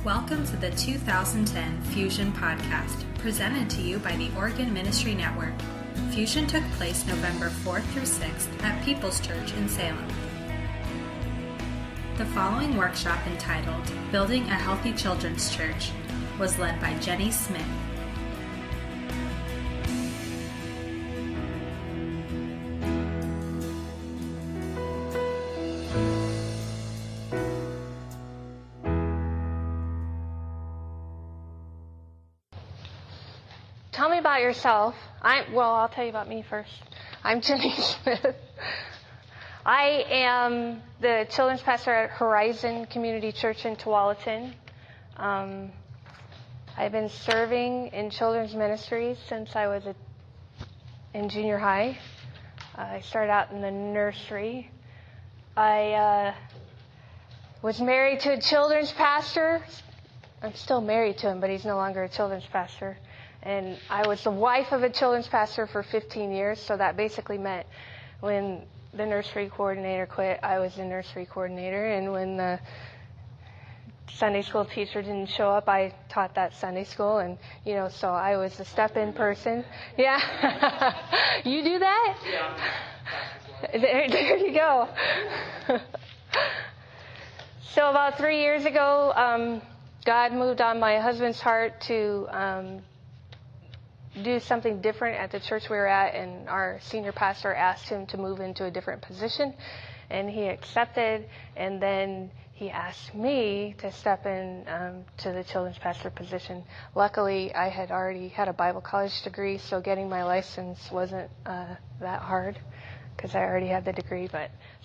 Welcome to the 2010 Fusion Podcast, presented to you by the Oregon Ministry Network. Fusion took place November 4th through 6th at People's Church in Salem. The following workshop, entitled Building a Healthy Children's Church, was led by Jenni Smith. Tell me about yourself. I'll tell you about me first. I'm Jenni Smith. I am the children's pastor at Horizon Community Church in Tualatin. I've been serving in children's ministries since I was in junior high. I started out in the nursery. I was married to a children's pastor. I'm still married to him, but he's no longer a children's pastor. And I was the wife of a children's pastor for 15 years, so that basically meant when the nursery coordinator quit, I was the nursery coordinator, and when the Sunday school teacher didn't show up, I taught that Sunday school, and, so I was the step-in person. Yeah. You do that? Yeah. There you go. So about 3 years ago, God moved on my husband's heart to do something different at the church we were at, and our senior pastor asked him to move into a different position, and he accepted, and then he asked me to step in to the children's pastor position. Luckily, I had already had a Bible college degree, so getting my license wasn't that hard because I already had the degree.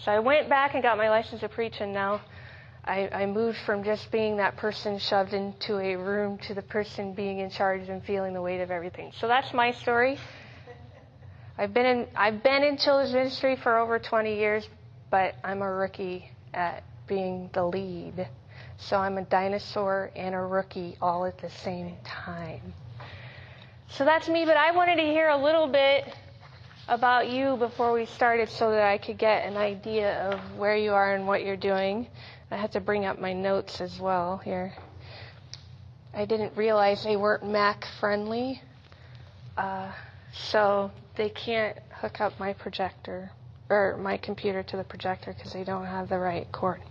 So I went back and got my license to preach, and now I moved from just being that person shoved into a room to the person being in charge and feeling the weight of everything. So that's my story. I've been in children's ministry for over 20 years, but I'm a rookie at being the lead. So I'm a dinosaur and a rookie all at the same time. So that's me, but I wanted to hear a little bit about you before we started so that I could get an idea of where you are and what you're doing. I had to bring up my notes as well here. I didn't realize they weren't Mac friendly, so they can't hook up my projector or my computer to the projector because they don't have the right cord.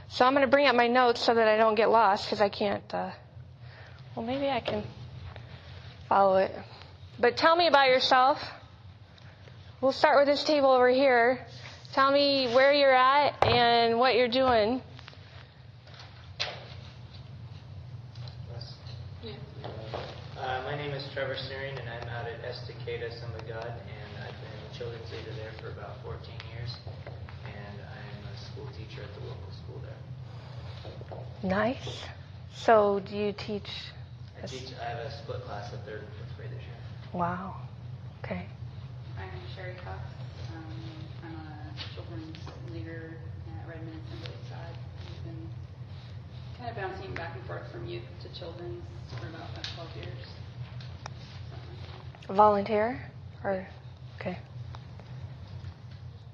So I'm going to bring up my notes so that I don't get lost because I can't. Maybe I can follow it. But tell me about yourself. We'll start with this table over here. Tell me where you're at and what you're doing. My name is Trevor Searing, and I'm out at Estacada, Son of God, and I've been children's leader there for about 14 years, and I'm a school teacher at the local school there. Nice. So do you teach? I have a split class of 3rd and 4th grade this year. Wow. Okay. I'm Sherry Cox. I'm a children's leader at Redmond Assembly side. I've been kind of bouncing back and forth from youth to children's for about 12 years. Volunteer? Okay.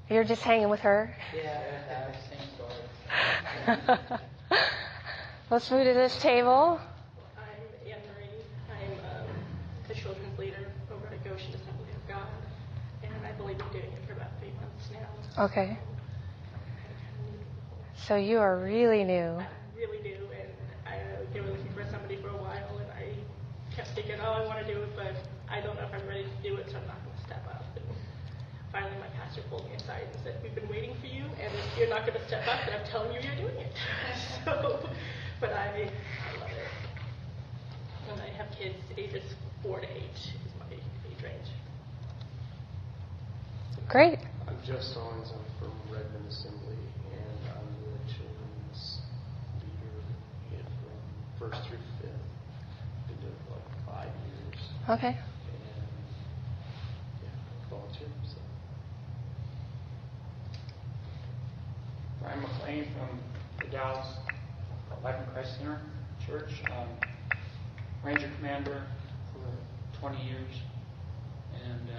You're just hanging with her? Yeah, same story. Let's move to this table. I'm Anne-Marie. I'm the children's leader over at Goshen Assembly of God, and I've only been doing it for about 3 months now. Okay. So you are really new. I'm really new, and I've been looking for somebody for a while, and I kept thinking, I want to do it, but I don't know if I'm ready to do it, so I'm not going to step up. And finally, my pastor pulled me aside and said, we've been waiting for you, and if you're not going to step up, then I'm telling you you're doing it. But I love it. And I have kids ages 4 to 8 is my age range. Great. I'm Just Owens. I'm from Redmond Assembly, and I'm the children's leader from 1st through 5th. Been doing it for 5 years. Okay. And volunteer. So. Brian McLean from the Dallas Life in Christ Center Church. Ranger Commander for 20 years. And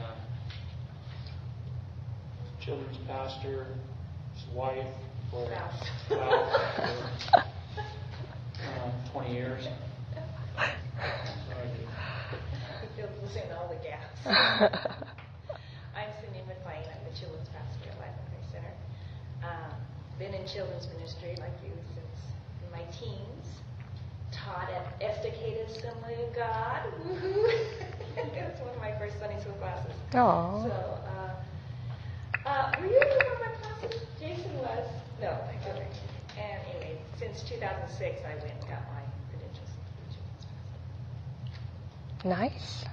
children's pastor, his wife, for 20 years. He feels losing all the gas. I'm Cindy McLean. I'm the children's pastor at Life and Christ Center. Been in children's ministry like you since my teens. Taught at Estacada Assembly of God. Woohoo! It was one of my first Sunday school classes. Oh. So, were you in one of my classes? Jason was. No, I couldn't. And anyway, since 2006, I went and got my credentials. Nice.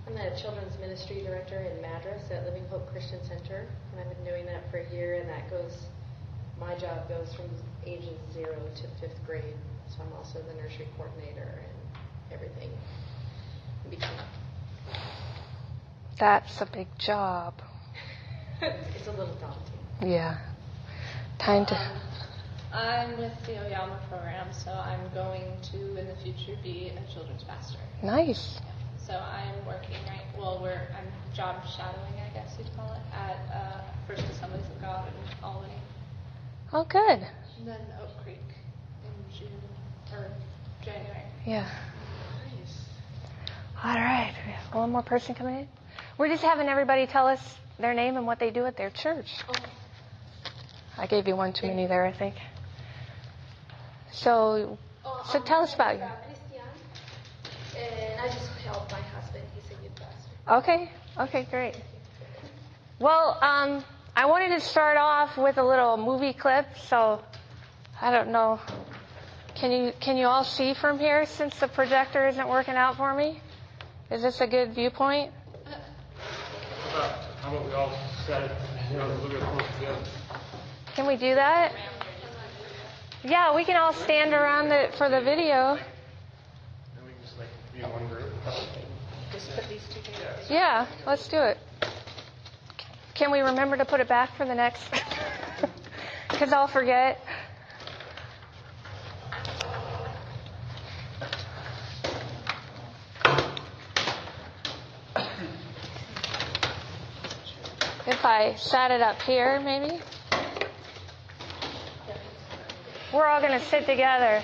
I'm the children's ministry director in Madras at Living Hope Christian Center, and I've been doing that for a year, and my job goes from ages 0 to 5th grade, so I'm also the nursery coordinator and everything in between. That's a big job. It's a little daunting. Yeah. Time to... I'm with the Oyama program, so I'm going to, in the future, be a children's pastor. Nice. So I'm working I'm job shadowing, I guess you'd call it, at First Assemblies of God in Albany. Oh, good. And then Oak Creek in January. Yeah. Nice. All right. We have one more person coming in. We're just having everybody tell us their name and what they do at their church. I gave you one too many there, I think. So tell us about you. And I just help my husband. He's a youth pastor. Okay, great. Well, I wanted to start off with a little movie clip. So I don't know. Can you all see from here since the projector isn't working out for me? Is this a good viewpoint? How about we all set it a little bit close together? Can we do that? Yeah, we can all stand around for the video. And we can just be in one group. Just put these two together. Yeah, let's do it. Can we remember to put it back for the next? Because I'll forget. If I sat it up here, maybe? We're all going to sit together.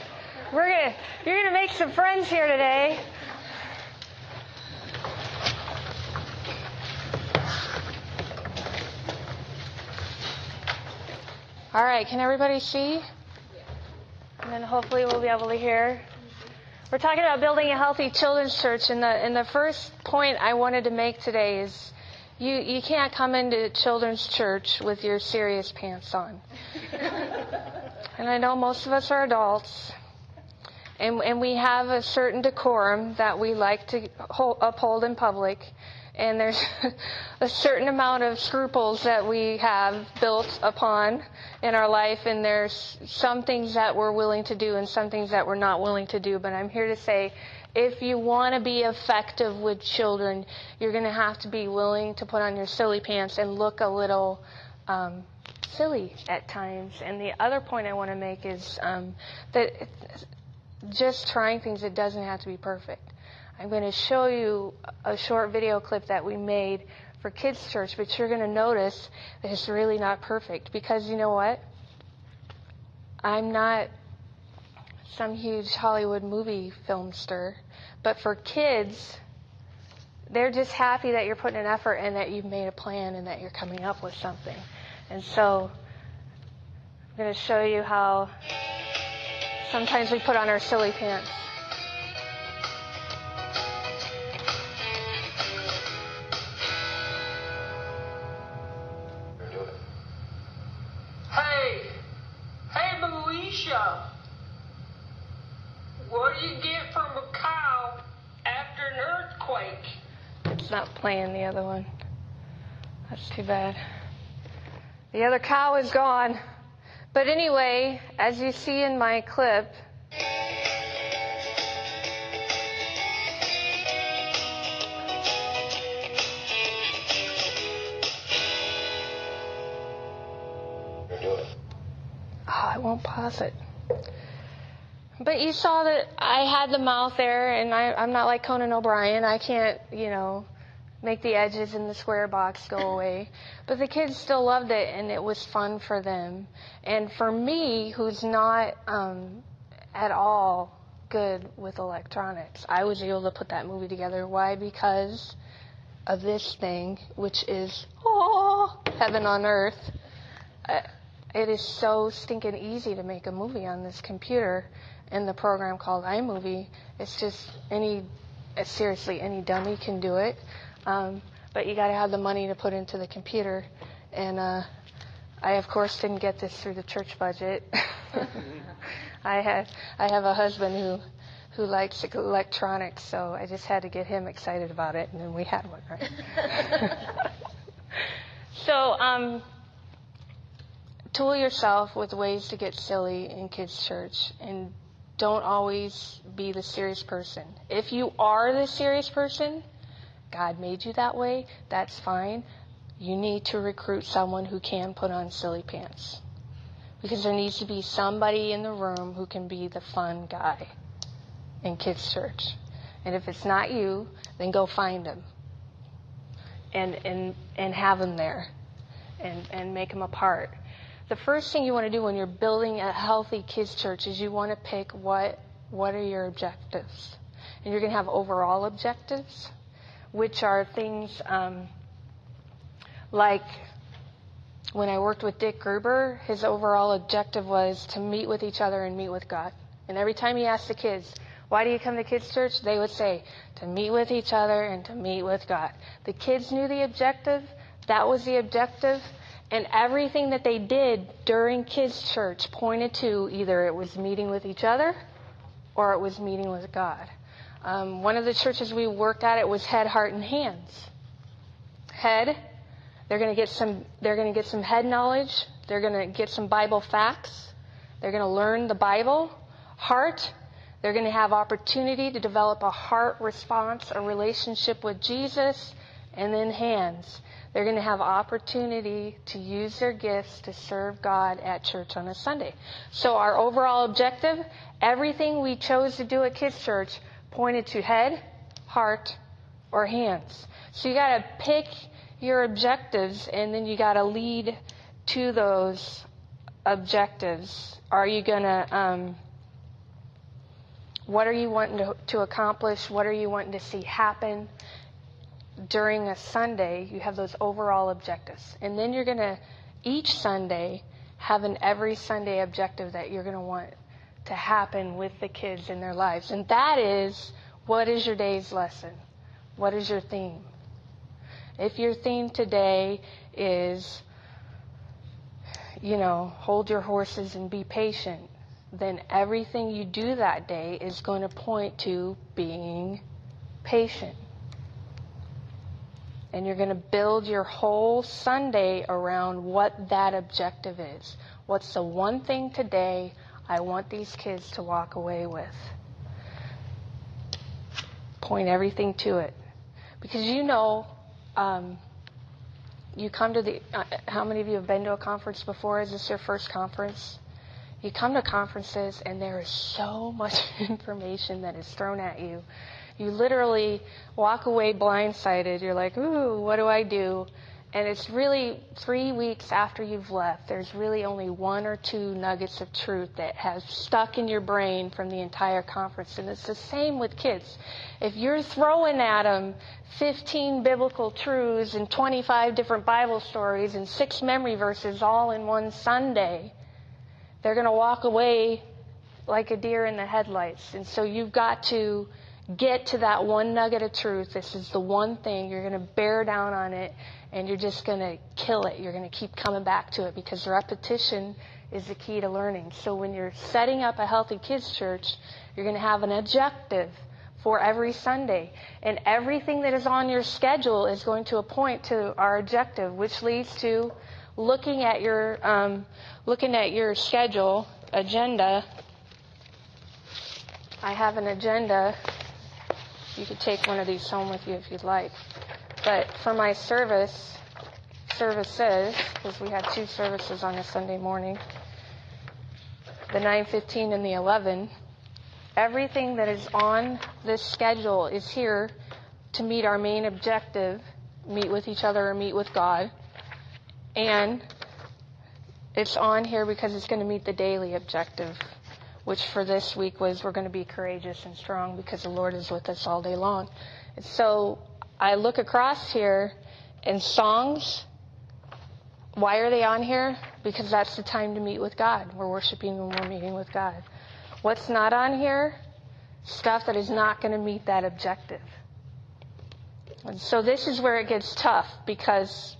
You're going to make some friends here today. All right, can everybody see? And then hopefully we'll be able to hear. We're talking about building a healthy children's church, and the first point I wanted to make today is you can't come into children's church with your serious pants on. And I know most of us are adults, and we have a certain decorum that we like to uphold in public, and there's a certain amount of scruples that we have built upon in our life, and there's some things that we're willing to do and some things that we're not willing to do. But I'm here to say, if you want to be effective with children, you're going to have to be willing to put on your silly pants and look a little silly at times. And the other point I want to make is that just trying things, it doesn't have to be perfect. I'm going to show you a short video clip that we made for Kids Church, but you're going to notice that it's really not perfect, because you know what? I'm not some huge Hollywood movie filmster, but for kids, they're just happy that you're putting an effort and that you've made a plan and that you're coming up with something. And so I'm going to show you how sometimes we put on our silly pants. Hey, Moesha, what do you get from a cow after an earthquake? It's not playing the other one. That's too bad. The other cow is gone. But anyway, as you see in my clip, I won't pause it. But you saw that I had the mouth there, and I'm not like Conan O'Brien. I can't, make the edges in the square box go away. But the kids still loved it, and it was fun for them. And for me, who's not at all good with electronics. I was able to put that movie together. Why? Because of this thing, which is, heaven on earth. It is so stinking easy to make a movie on this computer in the program called iMovie. It's just seriously, any dummy can do it. But you got to have the money to put into the computer. And I, of course, didn't get this through the church budget. I have a husband who likes electronics, so I just had to get him excited about it, and then we had one, right? So, tool yourself with ways to get silly in kids' church, and don't always be the serious person. If you are the serious person, God made you that way, that's fine. You need to recruit someone who can put on silly pants. Because there needs to be somebody in the room who can be the fun guy in kids' church. And if it's not you, then go find him. And have him there. And make him a part. The first thing you want to do when you're building a healthy kids' church is you want to pick what are your objectives. And you're going to have overall objectives, which are things like when I worked with Dick Gruber, his overall objective was to meet with each other and meet with God. And every time he asked the kids, why do you come to kids' church? They would say, to meet with each other and to meet with God. The kids knew the objective. That was the objective. And everything that they did during kids' church pointed to either it was meeting with each other or it was meeting with God. One of the churches we worked at, it was head, heart, and hands. Head, they're going to get some head knowledge. They're going to get some Bible facts. They're going to learn the Bible. Heart, they're going to have opportunity to develop a heart response, a relationship with Jesus. And then hands, they're going to have opportunity to use their gifts to serve God at church on a Sunday. So our overall objective, everything we chose to do at kids' church pointed to head, heart, or hands. So you got to pick your objectives, and then you got to lead to those objectives. Are you going to, what are you wanting to accomplish? What are you wanting to see happen during a Sunday? You have those overall objectives. And then you're going to, each Sunday, have an every Sunday objective that you're going to want to happen with the kids in their lives. And that is, what is your day's lesson? What is your theme? If your theme today is, hold your horses and be patient, then everything you do that day is going to point to being patient. And you're going to build your whole Sunday around what that objective is. What's the one thing today I want these kids to walk away with? Point everything to it. Because you come to how many of you have been to a conference before? Is this your first conference? You come to conferences and there is so much information that is thrown at you. You literally walk away blindsided. You're like, ooh, what do I do? And it's really 3 weeks after you've left, there's really only 1 or 2 nuggets of truth that have stuck in your brain from the entire conference. And it's the same with kids. If you're throwing at them 15 biblical truths and 25 different Bible stories and 6 memory verses all in one Sunday, they're going to walk away like a deer in the headlights. And so you've got to get to that one nugget of truth. This is the one thing. You're going to bear down on it, and you're just going to kill it. You're going to keep coming back to it, because repetition is the key to learning. So when you're setting up a healthy kids church, you're going to have an objective for every Sunday. And everything that is on your schedule is going to point to our objective, which leads to looking at your schedule, agenda. I have an agenda. You could take one of these home with you if you'd like. But for my services, because we had 2 services on a Sunday morning, the 9:15 and the 11, everything that is on this schedule is here to meet our main objective, meet with each other or meet with God. And it's on here because it's going to meet the daily objective, which for this week was we're going to be courageous and strong because the Lord is with us all day long. And so I look across here, and songs, why are they on here? Because that's the time to meet with God. We're worshiping when we're meeting with God. What's not on here? Stuff that is not going to meet that objective. And so this is where it gets tough because,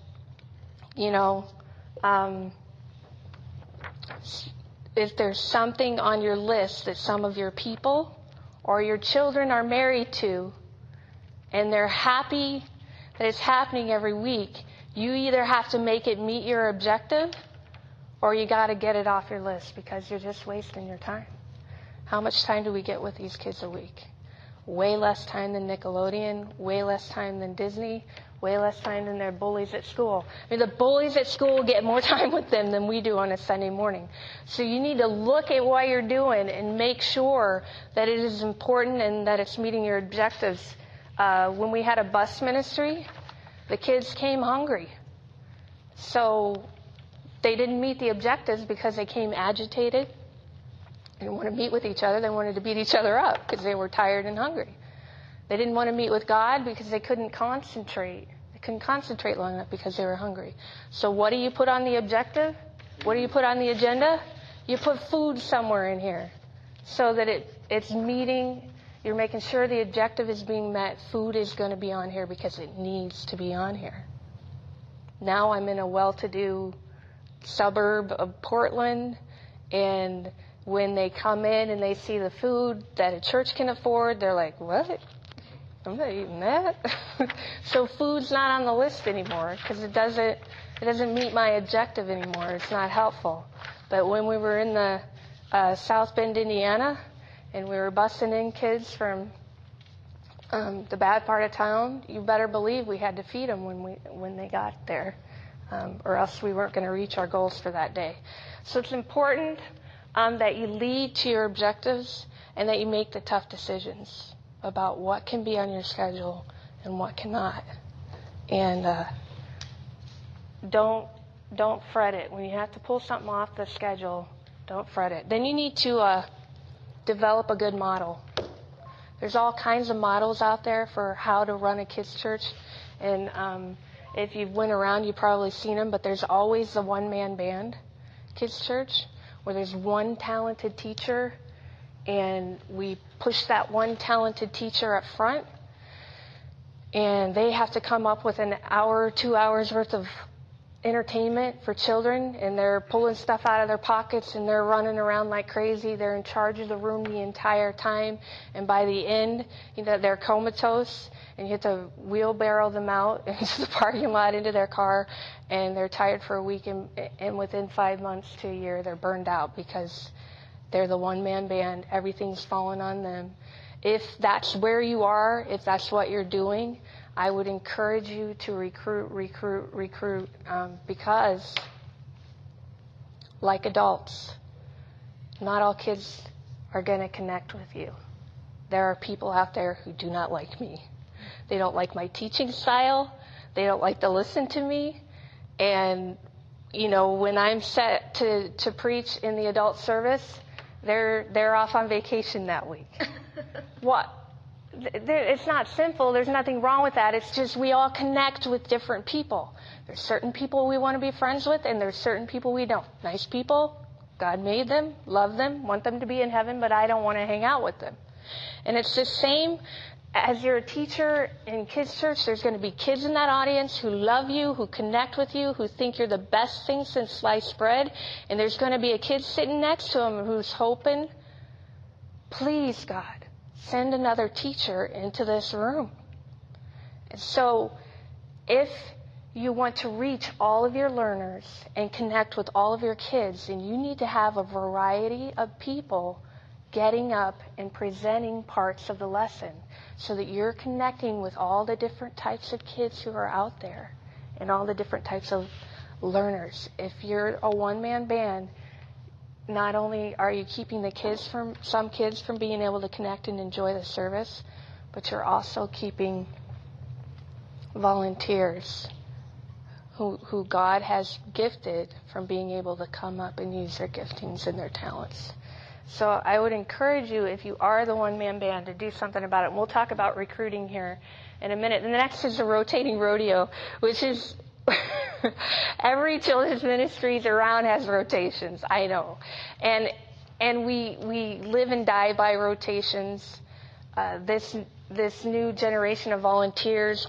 if there's something on your list that some of your people or your children are married to, and they're happy that it's happening every week, you either have to make it meet your objective or you got to get it off your list because you're just wasting your time. How much time do we get with these kids a week? Way less time than Nickelodeon, way less time than Disney, way less time than their bullies at school. I mean, the bullies at school get more time with them than we do on a Sunday morning. So you need to look at what you're doing and make sure that it is important and that it's meeting your objectives. When we had a bus ministry, the kids came hungry. So they didn't meet the objectives because they came agitated. They didn't want to meet with each other. They wanted to beat each other up because they were tired and hungry. They didn't want to meet with God because they couldn't concentrate. They couldn't concentrate long enough because they were hungry. So what do you put on the objective? What do you put on the agenda? You put food somewhere in here so that it's meeting. You're making sure the objective is being met. Food is going to be on here because it needs to be on here. Now I'm in a well-to-do suburb of Portland, and when they come in and they see the food that a church can afford, they're like, what? I'm not eating that. So food's not on the list anymore because it doesn't meet my objective anymore. It's not helpful. But when we were in the South Bend, Indiana, and we were busing in kids from the bad part of town, you better believe we had to feed them when they got there, or else we weren't going to reach our goals for that day. So it's important that you lead to your objectives and that you make the tough decisions about what can be on your schedule and what cannot. And don't fret it. When you have to pull something off the schedule, don't fret it. Then you need to develop a good model. There's all kinds of models out there for how to run a kids' church. And if you've went around, you've probably seen them, but there's always the one-man band kids' church, where there's one talented teacher, and we push that one talented teacher up front, and they have to come up with an hour, 2 hours worth of entertainment for children, and they're pulling stuff out of their pockets, and they're running around like crazy. They're in charge of the room the entire time, and by the end, they're comatose, and you have to wheelbarrow them out into the parking lot, into their car, and they're tired for a week, and within 5 months to a year, they're burned out because they're the one-man band. Everything's falling on them. If that's where you are, if that's what you're doing, I would encourage you to recruit, because, like adults, not all kids are going to connect with you. There are people out there who do not like me. They don't like my teaching style. They don't like to listen to me. And, when I'm set to preach in the adult service, they're off on vacation that week. What? It's not sinful. There's nothing wrong with that. It's just we all connect with different people. There's certain people we want to be friends with, and there's certain people we don't. Nice people, God made them, love them, want them to be in heaven, but I don't want to hang out with them. And it's the same as you're a teacher in kids' church. There's going to be kids in that audience who love you, who connect with you, who think you're the best thing since sliced bread. And there's going to be a kid sitting next to him who's hoping, please, God, send another teacher into this room. And so if you want to reach all of your learners and connect with all of your kids, then you need to have a variety of people getting up and presenting parts of the lesson so that you're connecting with all the different types of kids who are out there and all the different types of learners. If you're a one-man band, not only are you keeping some kids from being able to connect and enjoy the service, but you're also keeping volunteers who God has gifted from being able to come up and use their giftings and their talents. So I would encourage you, if you are the one-man band, to do something about it. And we'll talk about recruiting here in a minute. And the next is the rotating rodeo, which is every children's ministries around has rotations, I know. And we live and die by rotations. This new generation of volunteers,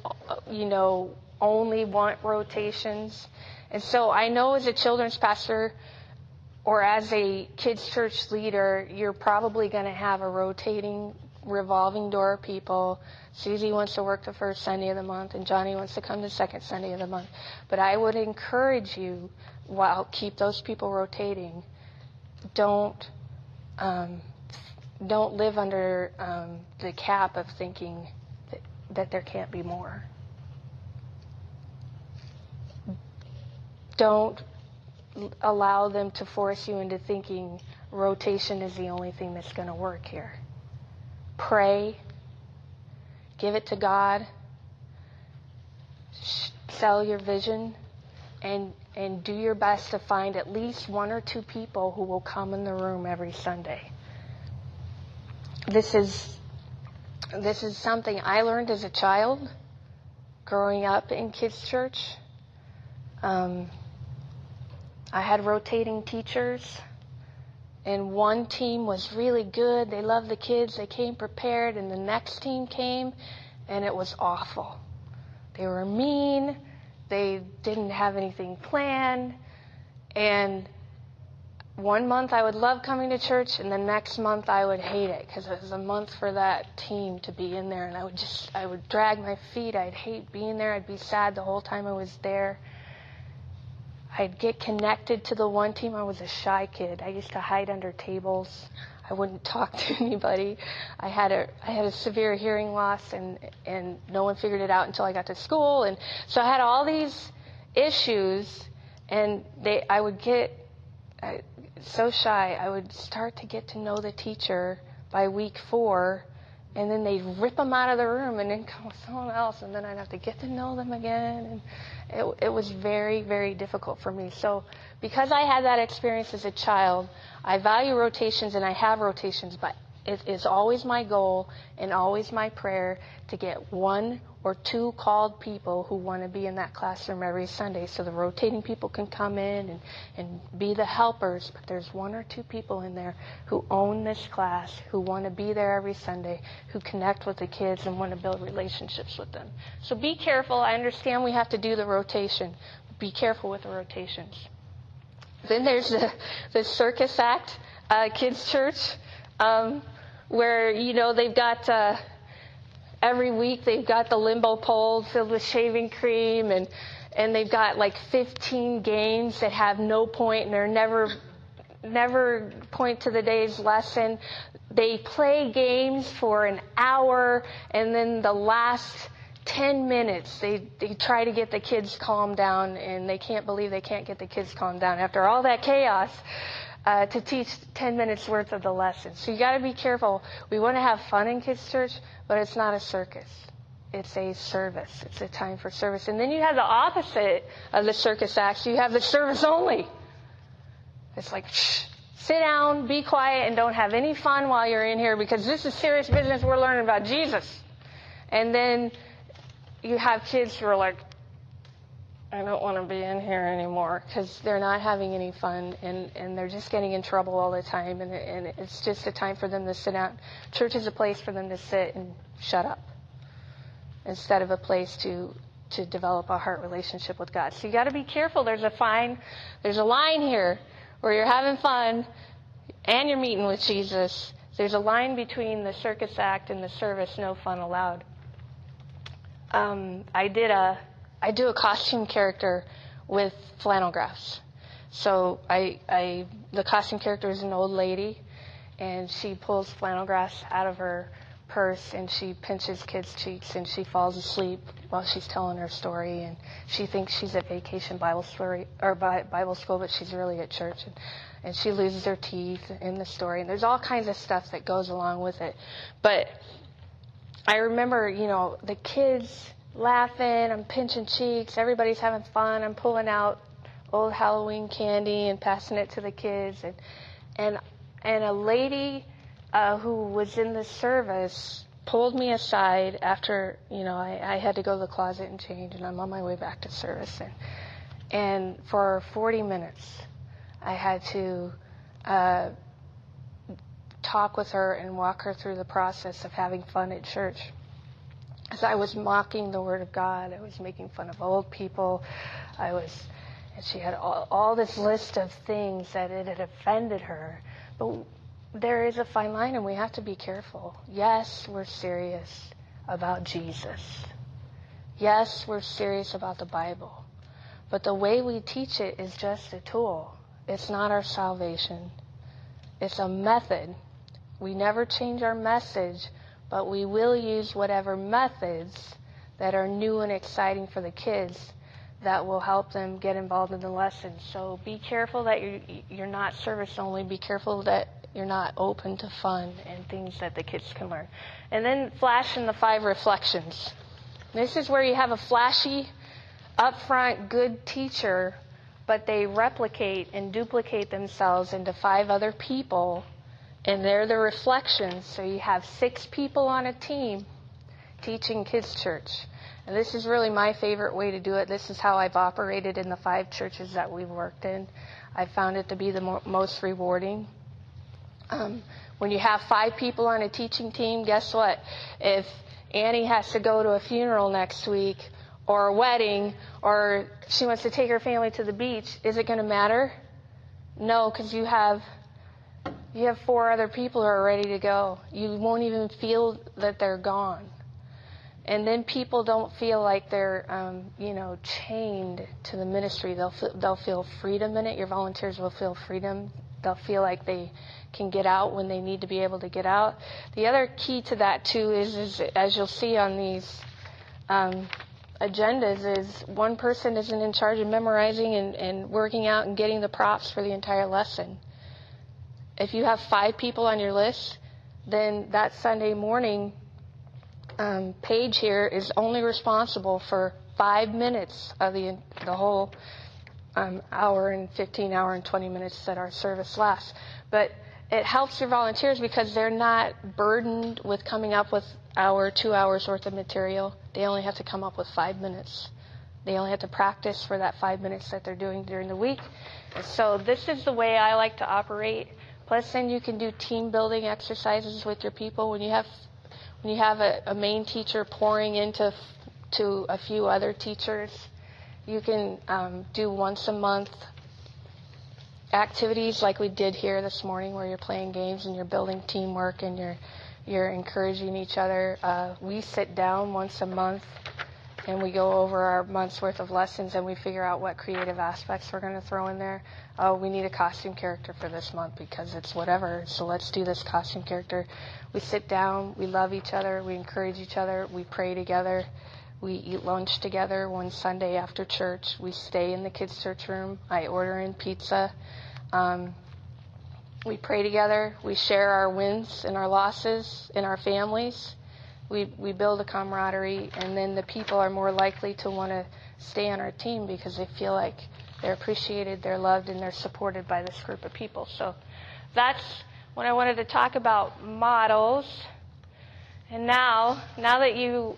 only want rotations. And so I know as a children's pastor or as a kids' church leader, you're probably going to have a rotating, revolving door of people. Susie wants to work the first Sunday of the month, and Johnny wants to come the second Sunday of the month. But I would encourage you, keep those people rotating. Don't live under the cap of thinking that there can't be more. Don't allow them to force you into thinking rotation is the only thing that's going to work here. Pray. Give it to God. Sell your vision. And do your best to find at least one or two people who will come in the room every Sunday. This is something I learned as a child growing up in kids' church. I had rotating teachers, and one team was really good. They loved the kids. They came prepared, and the next team came, and it was awful. They were mean. They didn't have anything planned. And one month I would love coming to church, and the next month I would hate it because it was a month for that team to be in there, and I would drag my feet. I'd hate being there. I'd be sad the whole time I was there. I'd get connected to the one team. I was a shy kid. I used to hide under tables. I wouldn't talk to anybody. I had a severe hearing loss, and no one figured it out until I got to school. And so I had all these issues, and I would get so shy. I would start to get to know the teacher by week 4, and then they'd rip them out of the room and then come with someone else, and then I'd have to get to know them again. And it was very, very difficult for me. So because I had that experience as a child, I value rotations, and I have rotations, but it is always my goal and always my prayer to get 1 or 2 called people who want to be in that classroom every Sunday, so the rotating people can come in and be the helpers. But there's 1 or 2 people in there who own this class, who want to be there every Sunday, who connect with the kids and want to build relationships with them. So be careful. I understand we have to do the rotation. Be careful with the rotations. Then there's the circus act, kids church, where, they've got... Every week they've got the limbo pole filled with shaving cream, and they've got like 15 games that have no point, and they're never point to the day's lesson. They play games for an hour, and then the last 10 minutes they try to get the kids calmed down, and they can't believe they can't get the kids calmed down after all that chaos. To teach 10 minutes worth of the lesson. So you got to be careful. We want to have fun in kids' church, but it's not a circus. It's a service. It's a time for service. And then you have the opposite of the circus acts. You have the service only. It's like, shh, sit down, be quiet, and don't have any fun while you're in here, because this is serious business. We're learning about Jesus. And then you have kids who are like, I don't want to be in here anymore, because they're not having any fun, and they're just getting in trouble all the time, and it's just a time for them to sit down. Church is a place for them to sit and shut up instead of a place to develop a heart relationship with God. So you got to be careful. There's a line here where you're having fun and you're meeting with Jesus. There's a line between the circus act and the service, no fun allowed. I do a costume character with flannel graphs. So the costume character is an old lady, and she pulls flannel graphs out of her purse, and she pinches kids' cheeks, and she falls asleep while she's telling her story, and she thinks she's at vacation Bible school, but she's really at church, and she loses her teeth in the story, and there's all kinds of stuff that goes along with it. But I remember, the kids laughing, I'm pinching cheeks, everybody's having fun, I'm pulling out old Halloween candy and passing it to the kids, and And a lady who was in the service pulled me aside after, I had to go to the closet and change, and I'm on my way back to service. And for 40 minutes, I had to talk with her and walk her through the process of having fun at church. As I was mocking the Word of God, I was making fun of old people. And she had all this list of things that it had offended her. But there is a fine line, and we have to be careful. Yes, we're serious about Jesus. Yes, we're serious about the Bible. But the way we teach it is just a tool. It's not our salvation. It's a method. We never change our message, but we will use whatever methods that are new and exciting for the kids that will help them get involved in the lesson. So be careful that you're not service only. Be careful that you're not open to fun and things that the kids can learn. And then flash in the 5 reflections. This is where you have a flashy, upfront, good teacher, but they replicate and duplicate themselves into 5 other people, and they're the reflections. So you have 6 people on a team teaching kids church. And this is really my favorite way to do it. This is how I've operated in the 5 churches that we've worked in. I found it to be the most rewarding. When you have 5 people on a teaching team, guess what? If Annie has to go to a funeral next week, or a wedding, or she wants to take her family to the beach, is it going to matter? No, because you have 4 other people who are ready to go. You won't even feel that they're gone. And then people don't feel like they're, chained to the ministry. They'll feel freedom in it. Your volunteers will feel freedom. They'll feel like they can get out when they need to be able to get out. The other key to that, too, is as you'll see on these agendas, is one person isn't in charge of memorizing and working out and getting the props for the entire lesson. If you have 5 people on your list, then that Sunday morning, Paige here is only responsible for 5 minutes of the whole hour and 15 hour and 20 minutes that our service lasts. But it helps your volunteers because they're not burdened with coming up with 2 hours worth of material. They only have to come up with 5 minutes. They only have to practice for that 5 minutes that they're doing during the week. And so this is the way I like to operate. Plus, then you can do team building exercises with your people. When you have a main teacher pouring into a few other teachers, you can do once a month activities like we did here this morning, where you're playing games and you're building teamwork and you're encouraging each other. We sit down once a month and we go over our month's worth of lessons and we figure out what creative aspects we're going to throw in there. Oh, we need a costume character for this month because it's whatever, so let's do this costume character. We sit down, we love each other, we encourage each other, we pray together, we eat lunch together one Sunday after church. We stay in the kids' church room. I order in pizza. We pray together. We share our wins and our losses in our families. We build a camaraderie, and then the people are more likely to want to stay on our team because they feel like they're appreciated, they're loved, and they're supported by this group of people. So that's what I wanted to talk about, models. And now that you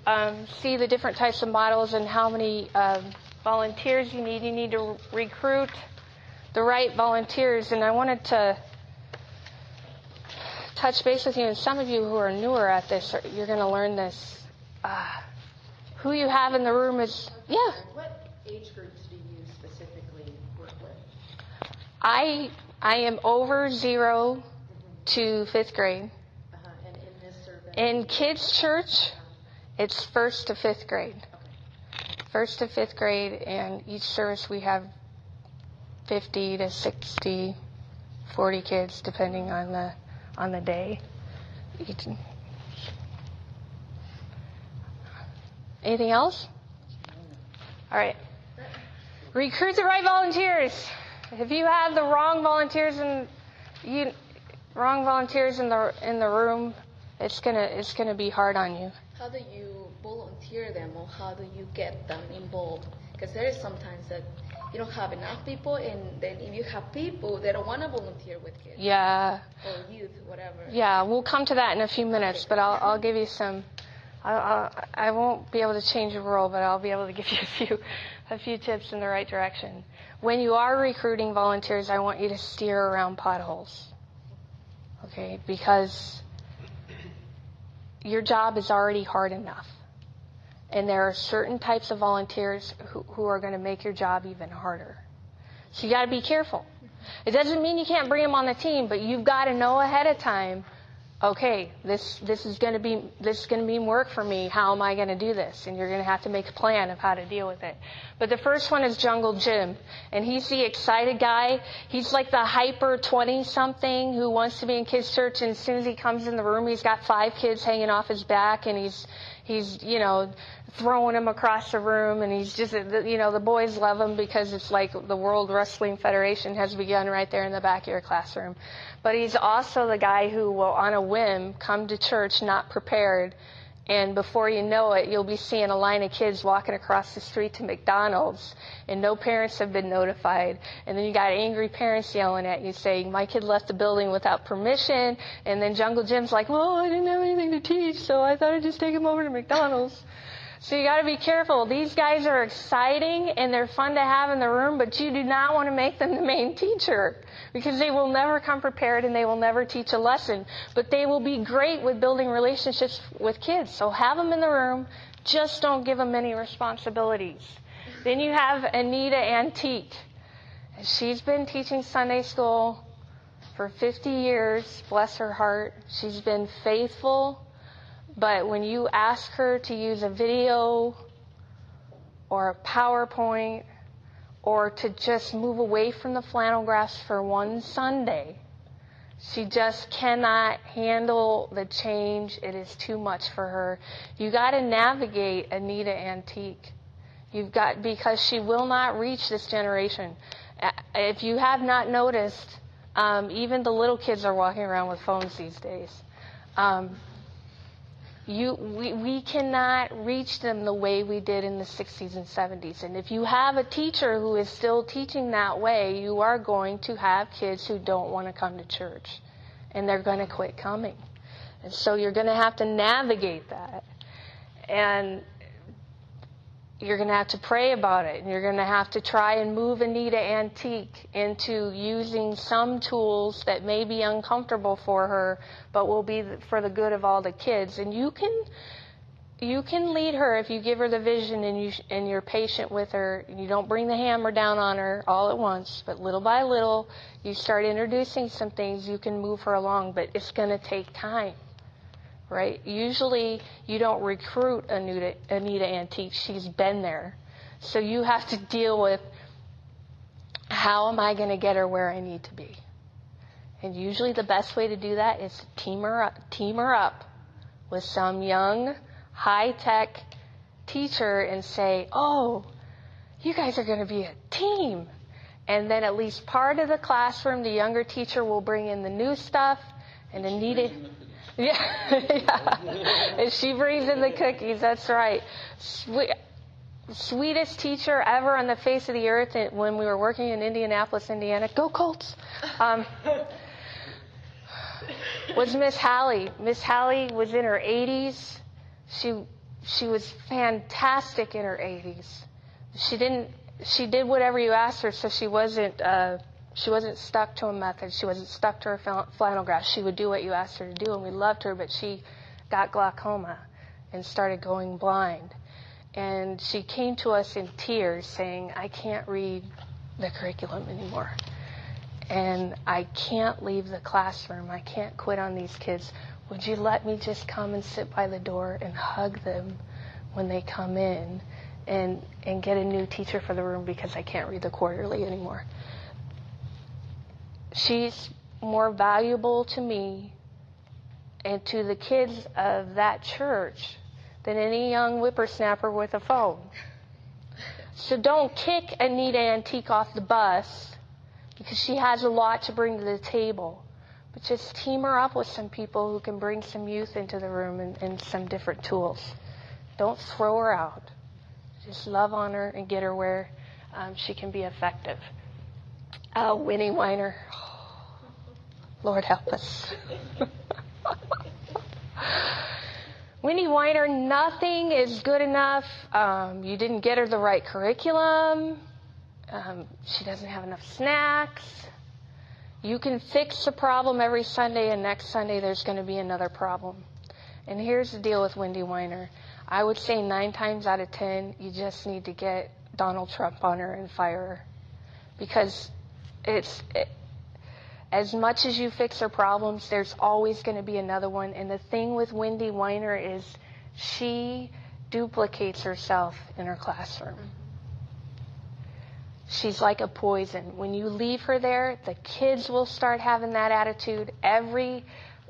see the different types of models and how many volunteers you need to recruit the right volunteers. And I wanted to touch base with you, and some of you who are newer at this, you're going to learn this. Who you have in the room is, What age groups do you specifically work with? I am over 0 to 5th grade. And in this service? In kids' church, it's 1st to 5th grade. Okay. 1st to 5th grade, and each service we have 50 to 60, 40 kids, depending on the day. Anything else? All right. Recruit the right volunteers. If you have the wrong volunteers in the room, it's gonna be hard on you. How do you volunteer them, or how do you get them involved? Because there is sometimes that you don't have enough people, and then if you have people, they don't want to volunteer with kids. Yeah. Or youth, whatever. Yeah, we'll come to that in a few minutes, but I'll give you some. I won't be able to change the world, but I'll be able to give you a few tips in the right direction. When you are recruiting volunteers, I want you to steer around potholes. Okay, because your job is already hard enough. And there are certain types of volunteers who are going to make your job even harder. So you got to be careful. It doesn't mean you can't bring them on the team, but you've got to know ahead of time, okay, this is going to mean work for me. How am I going to do this? And you're going to have to make a plan of how to deal with it. But the first one is Jungle Jim, and he's the excited guy. He's like the hyper 20-something who wants to be in kids' church, and as soon as he comes in the room, he's got 5 kids hanging off his back, and he's throwing them across the room, and he's just, the boys love him because it's like the World Wrestling Federation has begun right there in the back of your classroom. But he's also the guy who will, on a whim, come to church not prepared, and before you know it, you'll be seeing a line of kids walking across the street to McDonald's, and no parents have been notified. And then you got angry parents yelling at you saying, my kid left the building without permission, and then Jungle Jim's like, well, I didn't have anything to teach, so I thought I'd just take him over to McDonald's. So you got to be careful. These guys are exciting and they're fun to have in the room, but you do not want to make them the main teacher because they will never come prepared and they will never teach a lesson. But they will be great with building relationships with kids. So have them in the room. Just don't give them any responsibilities. Then you have Anita Antique. She's been teaching Sunday school for 50 years. Bless her heart. She's been faithful. But when you ask her to use a video or a PowerPoint or to just move away from the flannel graphs for one Sunday, she just cannot handle the change. It is too much for her. You got to navigate Anita Antique. Because she will not reach this generation. If you have not noticed, even the little kids are walking around with phones these days. We cannot reach them the way we did in the 60s and 70s. And if you have a teacher who is still teaching that way, you are going to have kids who don't want to come to church. And they're going to quit coming. And so you're going to have to navigate that. And you're going to have to pray about it. And you're going to have to try and move Anita Antique into using some tools that may be uncomfortable for her, but will be for the good of all the kids. And you can lead her if you give her the vision and you're patient with her. And you don't bring the hammer down on her all at once, but little by little, you start introducing some things, you can move her along. But it's going to take time. Right? Usually you don't recruit Anita Antique. She's been there. So you have to deal with, how am I going to get her where I need to be? And usually the best way to do that is to team her up with some young, high-tech teacher and say, oh, you guys are going to be a team. And then at least part of the classroom, the younger teacher will bring in the new stuff, and Anita... Yeah. And she brings in the cookies, that's right. Sweetest teacher ever on the face of the earth when we were working in Indianapolis, Indiana. Go Colts! Was Miss Hallie. Miss Hallie was in her 80s. She was fantastic in her 80s. She did whatever you asked her, so she wasn't stuck to a method. She wasn't stuck to her flannel graph. She would do what you asked her to do, and we loved her, but she got glaucoma and started going blind. And she came to us in tears saying, I can't read the curriculum anymore. And I can't leave the classroom. I can't quit on these kids. Would you let me just come and sit by the door and hug them when they come in and get a new teacher for the room because I can't read the quarterly anymore? She's more valuable to me and to the kids of that church than any young whippersnapper with a phone. So don't kick Anita Antique off the bus because she has a lot to bring to the table. But just team her up with some people who can bring some youth into the room and some different tools. Don't throw her out. Just love on her and get her where she can be effective. Winnie Weiner. Lord help us. Winnie Weiner, nothing is good enough. You didn't get her the right curriculum. She doesn't have enough snacks. You can fix the problem every Sunday, and next Sunday there's going to be another problem. And here's the deal with Wendy Weiner. I would say 9 times out of 10, you just need to get Donald Trump on her and fire her. Because as much as you fix her problems, there's always going to be another one. And the thing with Wendy Weiner is she duplicates herself in her classroom. She's like a poison. When you leave her there, the kids will start having that attitude. Every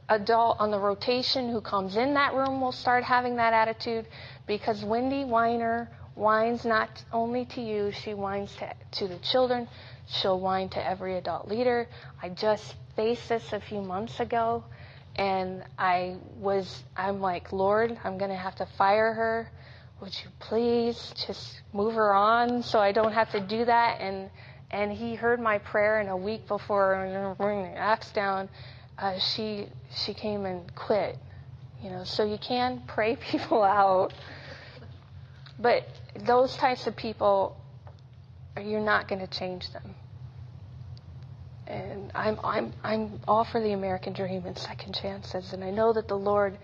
adult on the rotation who comes in that room will start having that attitude, because Wendy Weiner whines not only to you, she whines to the children. She'll whine to every adult leader. I just faced this a few months ago, and I'm like, Lord, I'm going to have to fire her. Would you please just move her on so I don't have to do that? And he heard my prayer, and a week before bringing the axe down, she came and quit. So you can pray people out, but those types of people, you're not going to change them. And I'm all for the American dream and second chances, and I know that the Lord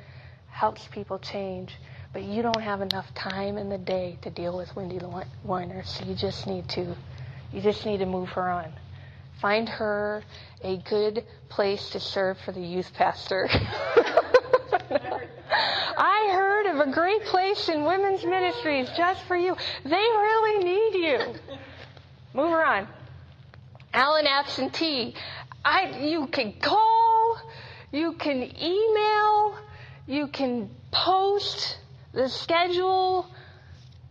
helps people change. But you don't have enough time in the day to deal with Wendy Weiner, so you just need to move her on. Find her a good place to serve for the youth pastor. I heard of a great place in women's ministries just for you. They really need you. Move her on. Alan absentee. You can call, you can email, you can post the schedule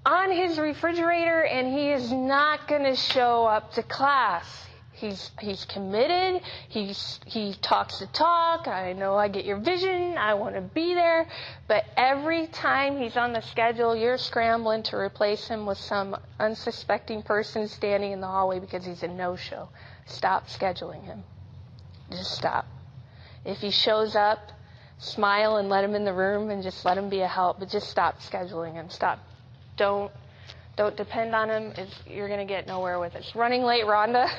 on his refrigerator, and he is not going to show up to class. He's committed. He talks the talk. I know I get your vision. I want to be there. But every time he's on the schedule, you're scrambling to replace him with some unsuspecting person standing in the hallway because he's a no-show. Stop scheduling him. Just stop. If he shows up, smile and let him in the room and just let him be a help, but just stop scheduling him. Stop. Don't depend on him. You're going to get nowhere with it. Running late, Rhonda.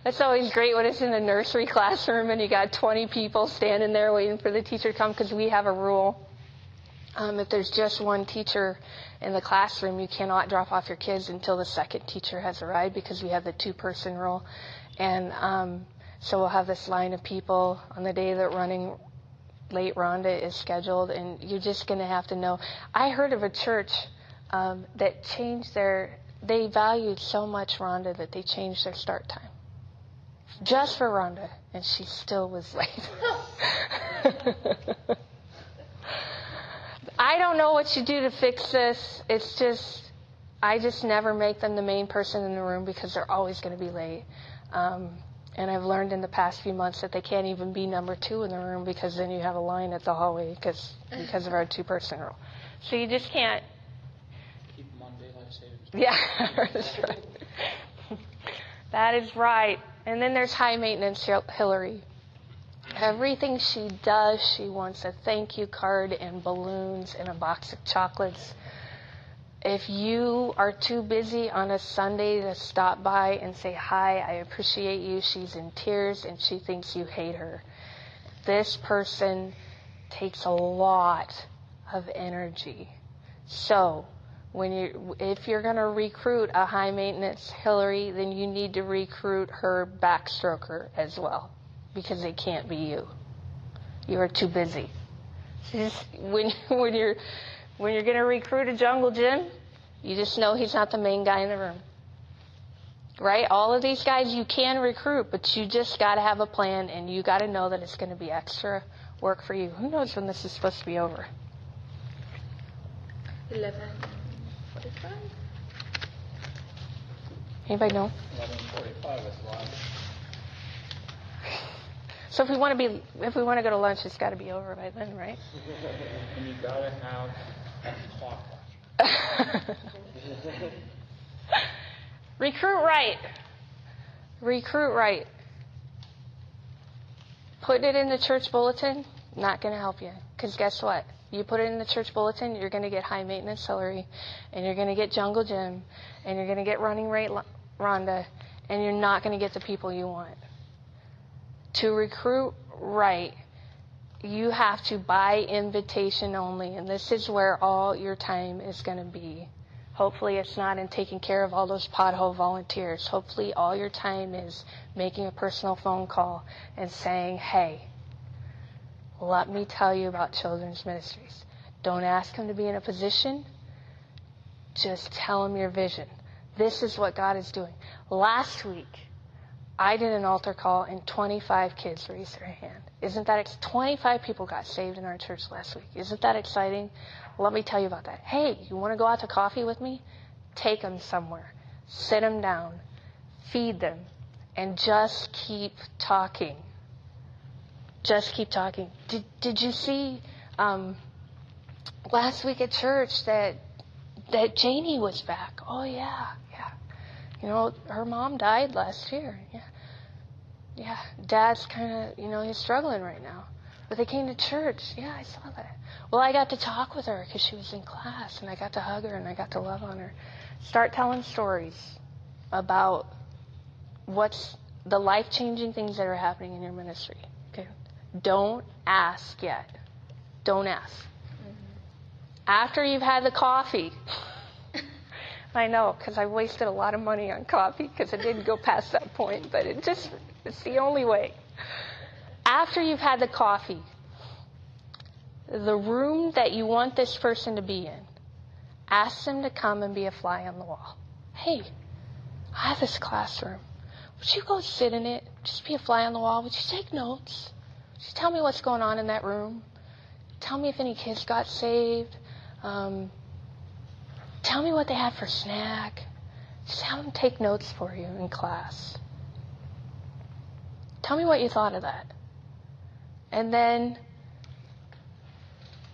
That's always great when it's in the nursery classroom and you got 20 people standing there waiting for the teacher to come, because we have a rule. If there's just one teacher in the classroom, you cannot drop off your kids until the second teacher has arrived, because we have the 2-person rule. And so we'll have this line of people on the day that running late Rhonda is scheduled, and you're just going to have to know. I heard of a church that changed they valued so much Rhonda that they changed their start time. Just for Rhonda, and she still was late. I don't know what you do to fix this. I just never make them the main person in the room, because they're always going to be late. And I've learned in the past few months that they can't even be number 2 in the room, because then you have a line at the hallway because of our 2-person rule. So you just can't. Keep them on daylight savings. Yeah, that's right. That is right. And then there's high maintenance Hillary. Everything she does, she wants a thank you card and balloons and a box of chocolates. If you are too busy on a Sunday to stop by and say, hi, I appreciate you, she's in tears and she thinks you hate her. This person takes a lot of energy. So if you're going to recruit a high maintenance Hillary, then you need to recruit her backstroker as well, because it can't be you. You are too busy. When you're going to recruit a jungle gym, you just know he's not the main guy in the room. Right? All of these guys you can recruit, but you just got to have a plan, and you got to know that it's going to be extra work for you. Who knows when this is supposed to be over? 11:45. Anybody know? 11:45 is lunch. So if we want to go to lunch, it's got to be over by then, right? And you gotta have a clock watch. Recruit right. Recruit right. Putting it in the church bulletin, not going to help you. Because guess what? You put it in the church bulletin, you're going to get high maintenance Hillary, and you're going to get Jungle Jim, and you're going to get running rate Rhonda, and you're not going to get the people you want. To recruit right, you have to buy invitation only, and this is where all your time is going to be. Hopefully it's not in taking care of all those pothole volunteers. Hopefully all your time is making a personal phone call and saying, hey, let me tell you about children's ministries. Don't ask them to be in a position. Just tell them your vision. This is what God is doing. Last week, I did an altar call and 25 kids raised their hand. Isn't that 25 people got saved in our church last week. Isn't that exciting? Let me tell you about that. Hey, you want to go out to coffee with me? Take them somewhere. Sit them down. Feed them. And just keep talking. Just keep talking. Did you see last week at church that Jenni was back? Oh, yeah. You know, her mom died last year. Yeah. Dad's kind of, he's struggling right now. But they came to church. Yeah, I saw that. Well, I got to talk with her because she was in class, and I got to hug her, and I got to love on her. Start telling stories about what's the life-changing things that are happening in your ministry. Okay? Don't ask yet. Don't ask. Mm-hmm. After you've had the coffee. I know, because I wasted a lot of money on coffee because it didn't go past that point, but it's the only way. After you've had the coffee, the room that you want this person to be in, ask them to come and be a fly on the wall. Hey, I have this classroom. Would you go sit in it? Just be a fly on the wall? Would you take notes? Would you tell me what's going on in that room? Tell me if any kids got saved. Tell me what they had for snack. Just have them take notes for you in class. Tell me what you thought of that. And then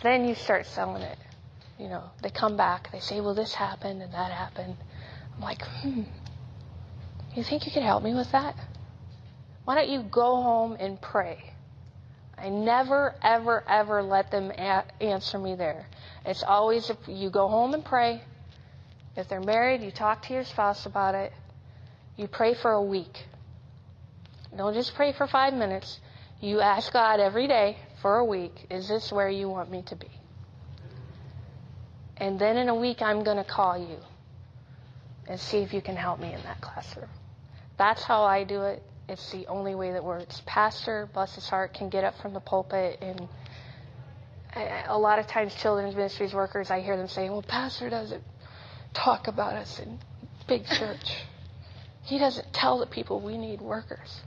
you start selling it. You know, they come back. They say, well, this happened and that happened. I'm like, you think you could help me with that? Why don't you go home and pray? I never, ever, ever let them answer me there. It's always if you go home and pray. If they're married, you talk to your spouse about it. You pray for a week. Don't just pray for 5 minutes. You ask God every day for a week, is this where you want me to be? And then in a week, I'm going to call you and see if you can help me in that classroom. That's how I do it. It's the only way that works. Pastor, bless his heart, can get up from the pulpit, and a lot of times children's ministries workers, I hear them saying, well, Pastor doesn't talk about us in big church. He doesn't tell the people we need workers.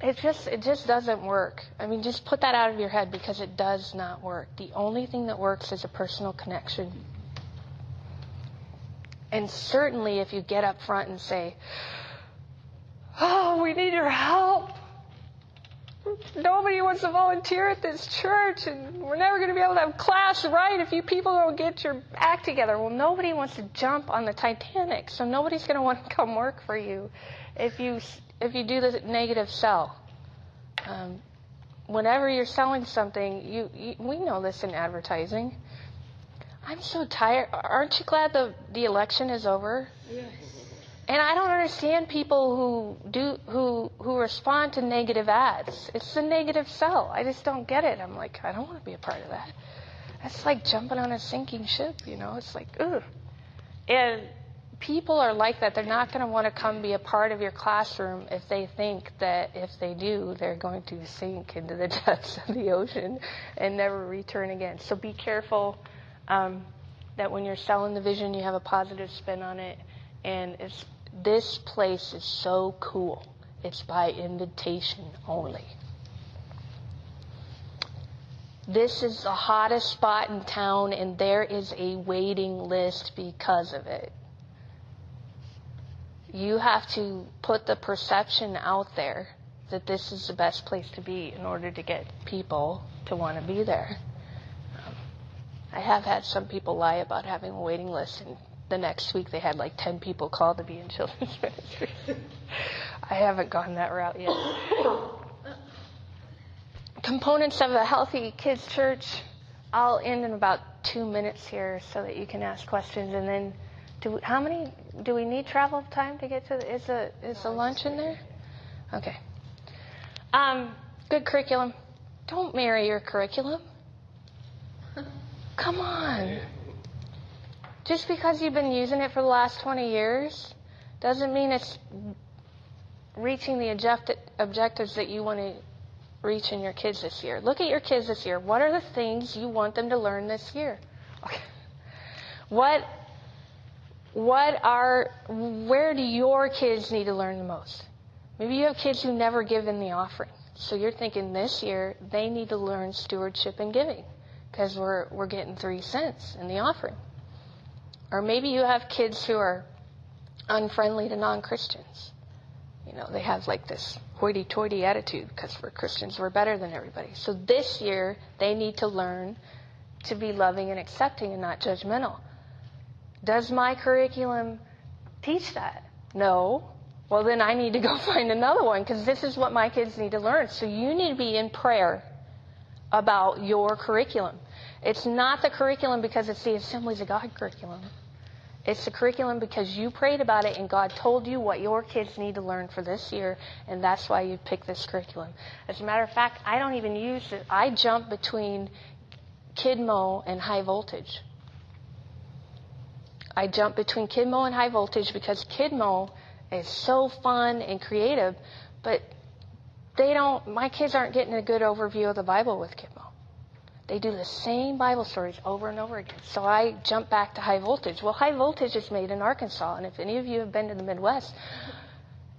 It just doesn't work. I mean, just put that out of your head because it does not work. The only thing that works is a personal connection. And certainly if you get up front and say, oh, we need your help. Nobody wants to volunteer at this church, and we're never going to be able to have class right if you people don't get your act together. Well, nobody wants to jump on the Titanic, so nobody's going to want to come work for you if you do the negative sell. Whenever you're selling something, we know this in advertising. I'm so tired. Aren't you glad the election is over? Yes. And I don't understand people who respond to negative ads. It's a negative sell. I just don't get it. I'm like, I don't want to be a part of that. That's like jumping on a sinking ship, you know. It's like, ugh. And people are like that. They're not going to want to come be a part of your classroom if they think that if they do, they're going to sink into the depths of the ocean and never return again. So be careful that when you're selling the vision, you have a positive spin on it. And this place is so cool. It's by invitation only. This is the hottest spot in town, and there is a waiting list because of it. You have to put the perception out there that this is the best place to be in order to get people to want to be there. I have had some people lie about having a waiting list, and the next week they had like 10 people called to be in children's ministry. I haven't gone that route yet. Components of a healthy kids church. I'll end in about 2 minutes here so that you can ask questions. And then, do we need travel time to get to is the lunch in there? Okay. Good curriculum. Don't marry your curriculum. Come on. Just because you've been using it for the last 20 years doesn't mean it's reaching the objectives that you want to reach in your kids this year. Look at your kids this year. What are the things you want them to learn this year? Okay. Where do your kids need to learn the most? Maybe you have kids who never give in the offering. So you're thinking this year they need to learn stewardship and giving because we're getting 3 cents in the offering. Or maybe you have kids who are unfriendly to non-Christians. They have like this hoity-toity attitude because we're Christians, we're better than everybody. So this year, they need to learn to be loving and accepting and not judgmental. Does my curriculum teach that? No. Well, then I need to go find another one because this is what my kids need to learn. So you need to be in prayer about your curriculum. It's not the curriculum because it's the Assemblies of God curriculum. It's the curriculum because you prayed about it and God told you what your kids need to learn for this year, and that's why you picked this curriculum. As a matter of fact, I don't even use it. I jump between Kidmo and high voltage. I jump between Kidmo and high voltage because Kidmo is so fun and creative, but my kids aren't getting a good overview of the Bible with Kidmo. They do the same Bible stories over and over again. So I jump back to high voltage. Well, high voltage is made in Arkansas, and if any of you have been to the Midwest,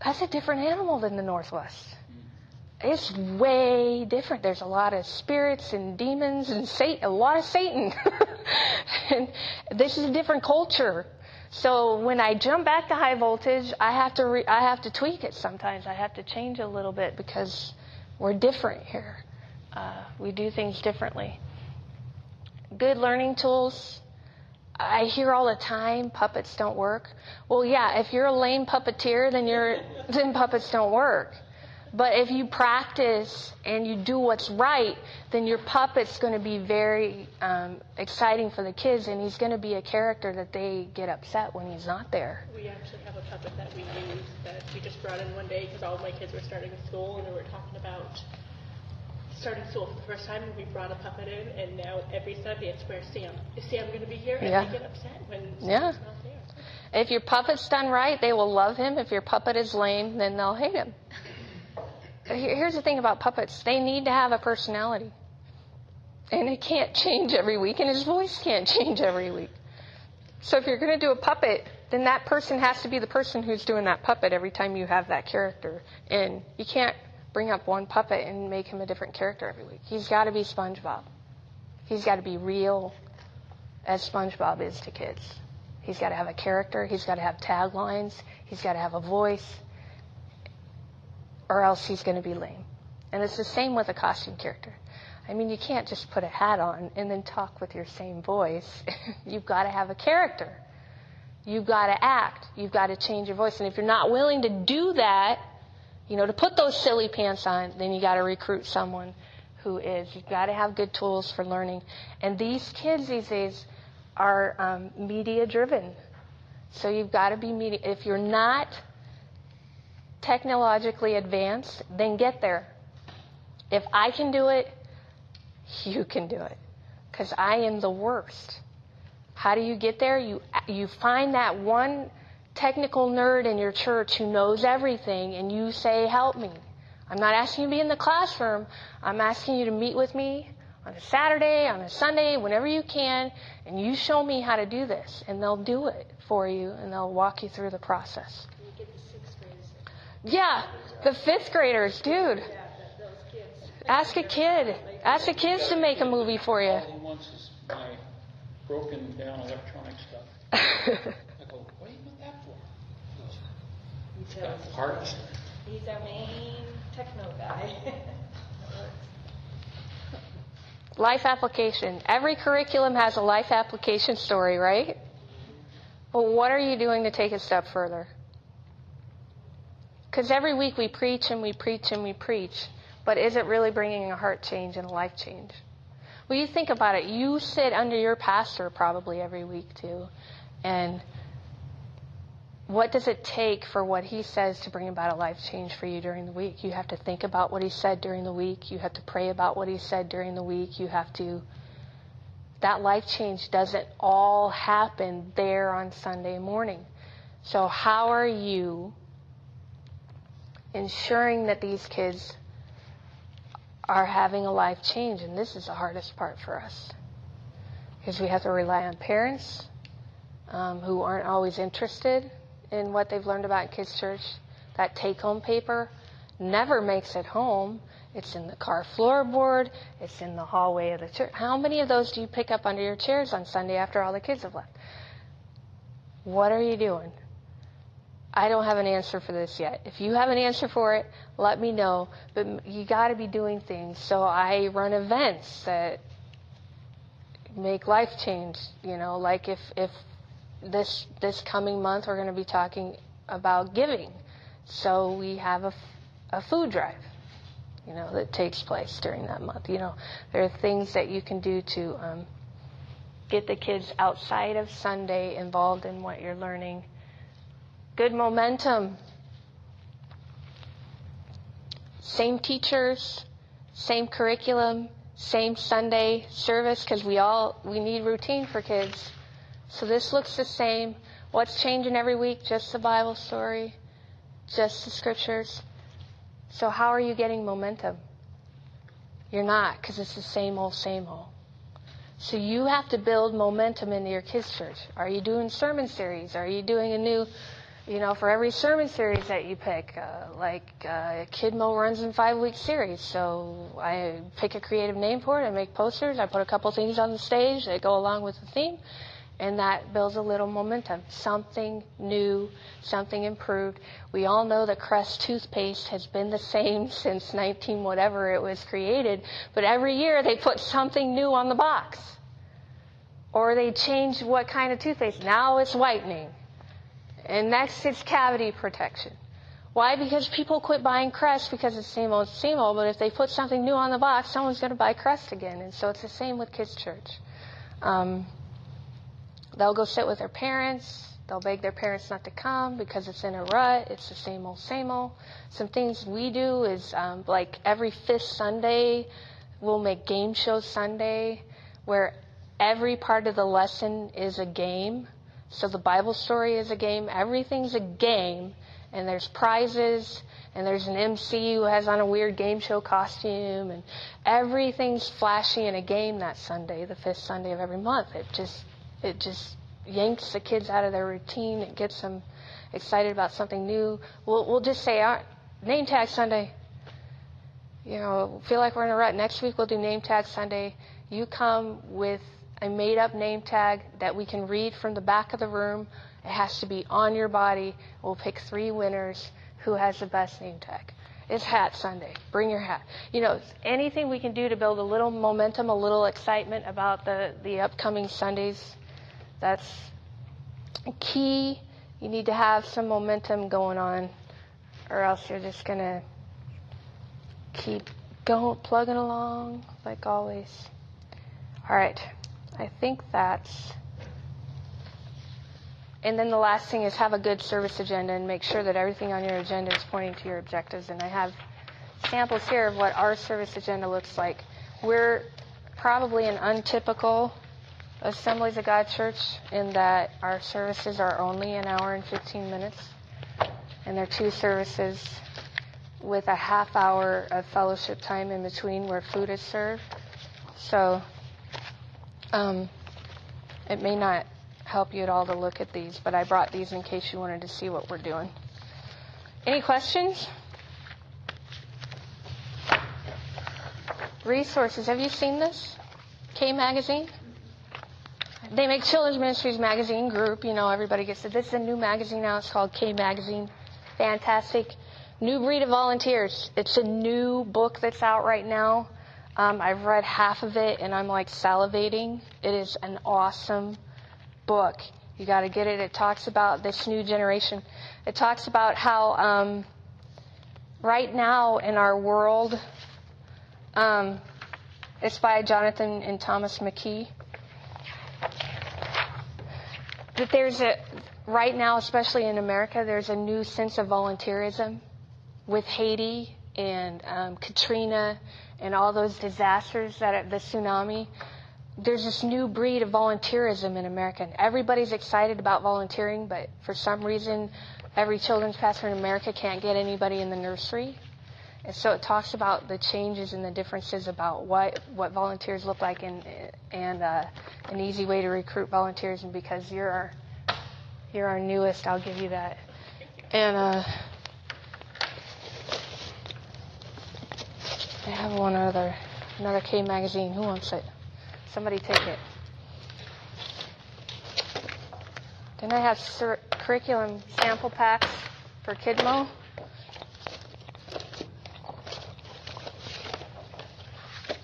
that's a different animal than the Northwest. It's way different. There's a lot of spirits and demons and a lot of Satan. And this is a different culture. So when I jump back to high voltage, I have to tweak it sometimes. I have to change a little bit because we're different here. We do things differently. Good learning tools. I hear all the time, puppets don't work. Well, yeah, if you're a lame puppeteer, then puppets don't work. But if you practice and you do what's right, then your puppet's going to be very exciting for the kids, and he's going to be a character that they get upset when he's not there. We actually have a puppet that we use that we just brought in one day because all of my kids were starting school, and we were talking about starting school for the first time, and we brought a puppet in, and now every Sunday it's where's Sam? Is Sam going to be here? And they get upset when Sam's not there. If your puppet's done right, they will love him. If your puppet is lame, then they'll hate him. Here's the thing about puppets. They need to have a personality. And it can't change every week, and his voice can't change every week. So if you're going to do a puppet, then that person has to be the person who's doing that puppet every time you have that character. And you can't bring up one puppet and make him a different character every week. He's got to be SpongeBob. He's got to be real as SpongeBob is to kids. He's got to have a character. He's got to have taglines. He's got to have a voice. Or else he's going to be lame. And it's the same with a costume character. I mean, you can't just put a hat on and then talk with your same voice. You've got to have a character. You've got to act. You've got to change your voice. And if you're not willing to do that, to put those silly pants on, then you got to recruit someone who is. You've got to have good tools for learning. And these kids these days are media driven. So you've got to be media. If you're not technologically advanced, then get there. If I can do it, you can do it. Because I am the worst. How do you get there? You find that one technical nerd in your church who knows everything, and you say, help me. I'm not asking you to be in the classroom. I'm asking you to meet with me on a Saturday, on a Sunday, whenever you can, and you show me how to do this. And they'll do it for you, and they'll walk you through the process. You get the 6th graders. Yeah, the 5th graders, dude. Those kids. Ask a kid. Ask the kids to make a movie for you. All he wants is my broken down electronic stuff. I go, what do you want that for? He goes, got parts. He's our main techno guy. Life application. Every curriculum has a life application story, right? Well, what are you doing to take a step further? Because every week we preach and we preach and we preach, but is it really bringing a heart change and a life change? Well, you think about it. You sit under your pastor probably every week too, and what does it take for what he says to bring about a life change for you during the week? You have to think about what he said during the week. You have to pray about what he said during the week. That life change doesn't all happen there on Sunday morning. So how are you ensuring that these kids are having a life change? And this is the hardest part for us, because we have to rely on parents who aren't always interested in what they've learned about kids' church. That take-home paper never makes it home. It's in the car floorboard. It's in the hallway of the church. How many of those do you pick up under your chairs on Sunday after all the kids have left? What are you doing? I don't have an answer for this yet. If you have an answer for it, let me know. But you got to be doing things. So I run events that make life change. Like if this coming month we're going to be talking about giving. So we have a food drive, that takes place during that month. There are things that you can do to get the kids outside of Sunday involved in what you're learning. Good momentum. Same teachers, same curriculum, same Sunday service, because we need routine for kids. So this looks the same. What's changing every week? Just the Bible story, just the scriptures. So how are you getting momentum? You're not, because it's the same old, same old. So you have to build momentum into your kids' church. Are you doing sermon series? Are you doing a new, for every sermon series that you pick, Kidmo runs in 5-week series. So I pick a creative name for it. I make posters. I put a couple things on the stage that go along with the theme. And that builds a little momentum. Something new, something improved. We all know that Crest toothpaste has been the same since 19-whatever it was created. But every year they put something new on the box. Or they change what kind of toothpaste. Now it's whitening. And next it's cavity protection. Why? Because people quit buying Crest because it's same old, but if they put something new on the box, someone's going to buy Crest again. And so it's the same with Kids Church. They'll go sit with their parents. They'll beg their parents not to come because it's in a rut. It's the same old, same old. Some things we do is like every 5th Sunday, we'll make Game Show Sunday, where every part of the lesson is a game. So the Bible story is a game. Everything's a game. And there's prizes. And there's an MC who has on a weird game show costume. And everything's flashy in a game that Sunday, the 5th Sunday of every month. It just yanks the kids out of their routine. It gets them excited about something new. We'll just say, Name Tag Sunday. Feel like we're in a rut. Next week we'll do Name Tag Sunday. You come with a made-up name tag that we can read from the back of the room. It has to be on your body. We'll pick 3 winners. Who has the best name tag? It's Hat Sunday. Bring your hat. Anything we can do to build a little momentum, a little excitement about the upcoming Sundays. That's key. You need to have some momentum going on, or else you're just going to keep plugging along like always. All right. I think that's... And then the last thing is have a good service agenda and make sure that everything on your agenda is pointing to your objectives. And I have samples here of what our service agenda looks like. We're probably an untypical Assemblies of God Church in that our services are only an hour and 15 minutes. And they're 2 services with a half hour of fellowship time in between where food is served. So it may not help you at all to look at these, but I brought these in case you wanted to see what we're doing. Any questions? Resources. Have you seen this? K Magazine? They make Children's Ministries Magazine group. Everybody gets it. This is a new magazine now. It's called K Magazine. Fantastic. New Breed of Volunteers. It's a new book that's out right now. I've read half of it, and I'm like salivating. It is an awesome book. You got to get it. It talks about this new generation. It talks about how right now in our world, it's by Jonathan and Thomas McKee, that right now, especially in America, there's a new sense of volunteerism with Haiti and Katrina and all those disasters, the tsunami. There's this new breed of volunteerism in America. And everybody's excited about volunteering, but for some reason, every children's pastor in America can't get anybody in the nursery. And so it talks about the changes and the differences about what volunteers look like, and an easy way to recruit volunteers. And because you're our newest, I'll give you that. And I have another K magazine. Who wants it? Somebody take it. Then I have curriculum sample packs for Kidmo.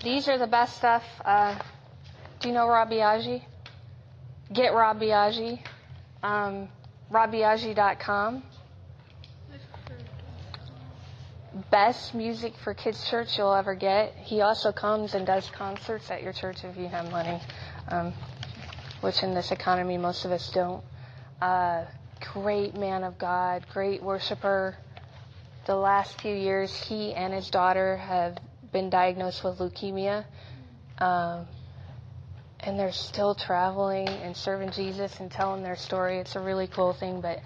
These are the best stuff. Do you know Rob Biaggi? Get Rob Biaggi. RobBiaggi.com. Best music for kids' church you'll ever get. He also comes and does concerts at your church if you have money, which in this economy most of us don't. Great man of God, great worshiper. The last few years, he and his daughter have been diagnosed with leukemia, and they're still traveling and serving Jesus and telling their story. It's a really cool thing, but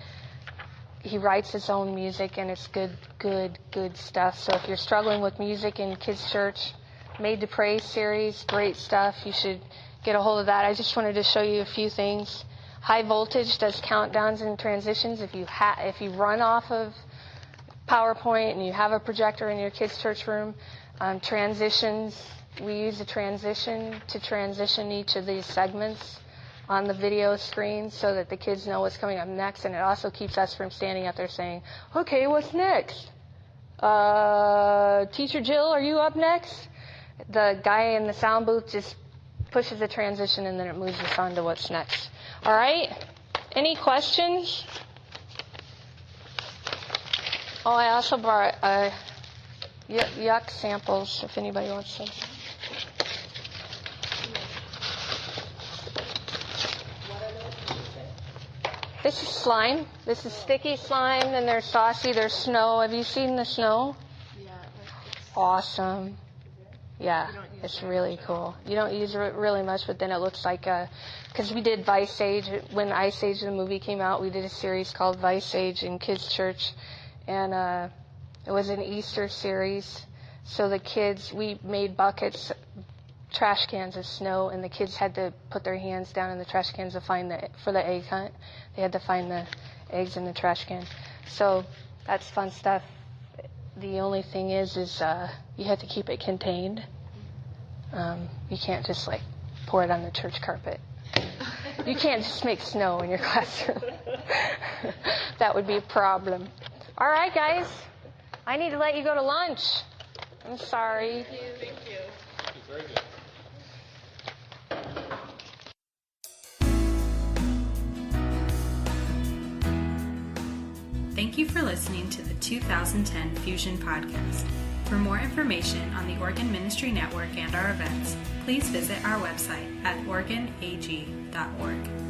he writes his own music, and it's good stuff. So if you're struggling with music in kids' church, Made to Pray series, great stuff. You should get a hold of that. I just wanted to show you a few things. High Voltage does countdowns and transitions. If you run off of PowerPoint and you have a projector in your kids' church room, transitions, we use a transition to transition each of these segments on the video screen so that the kids know what's coming up next, and it also keeps us from standing up there saying, okay, what's next? Teacher Jill, are you up next? The guy in the sound booth just pushes a transition, and then it moves us on to what's next. All right? Any questions? Oh, I also brought yuck samples if anybody wants some. This is slime. This is sticky slime, and they're saucy. There's snow. Have you seen the snow? Yeah. Awesome. Yeah, it's really cool. You don't use it really much, but then it looks like because we did Vice Age. When Ice Age, the movie, came out, we did a series called Vice Age in Kids Church, and it was an Easter series. So the kids, we made buckets, trash cans of snow, and the kids had to put their hands down in the trash cans to find for the egg hunt. They had to find the eggs in the trash can. So that's fun stuff. The only thing is you have to keep it contained. You can't just pour it on the church carpet. You can't just make snow in your classroom. That would be a problem. All right, guys. I need to let you go to lunch. I'm sorry. Thank you. Very good. Thank you for listening to the 2010 Fusion Podcast. For more information on the Oregon Ministry Network and our events, please visit our website at oregonag.org.